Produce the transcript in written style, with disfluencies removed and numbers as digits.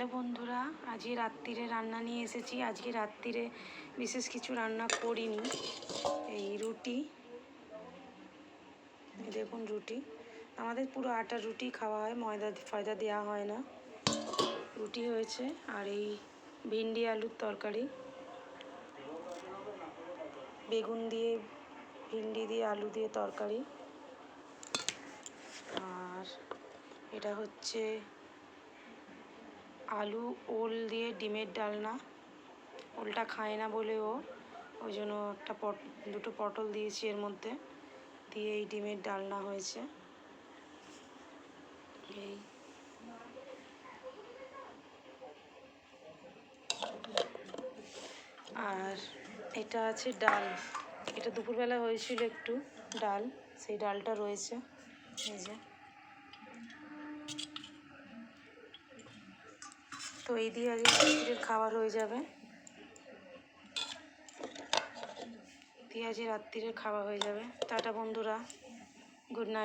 Hello বন্ধুরা, আজকে রাত্রিরে রান্না নিয়ে এসেছি। আজকে রাত্রিরে বিশেষ কিছু রান্না করিনি। এই রুটি, দেখুন রুটি, আমাদের পুরো আটার রুটি খাওয়া হয়, ময়দা ফয়দা দেওয়া হয় না। রুটি হয়েছে আর এই ভিন্ডি আলুর তরকারি, বেগুন দিয়ে ভিন্ডি দিয়ে আলু দিয়ে তরকারি। আর এটা হচ্ছে আলু ওল দিয়ে ডিমের ডালনা। ওলটা খায় না বলে ওই জন্য দুটো পটল দিয়েছি এর মধ্যে, দিয়ে এই ডিমের ডালনা হয়েছে। এই আর এটা আছে ডাল, এটা দুপুরবেলা হয়েছিল একটু ডাল, সেই ডালটা রয়েছে। এই যে, তো এই দিয়ে আজকে রাত্রিরের খাবার হয়ে যাবে। রাত্রিরের খাওয়া হয়ে যাবে। টাটা বন্ধুরা, গুড নাইট।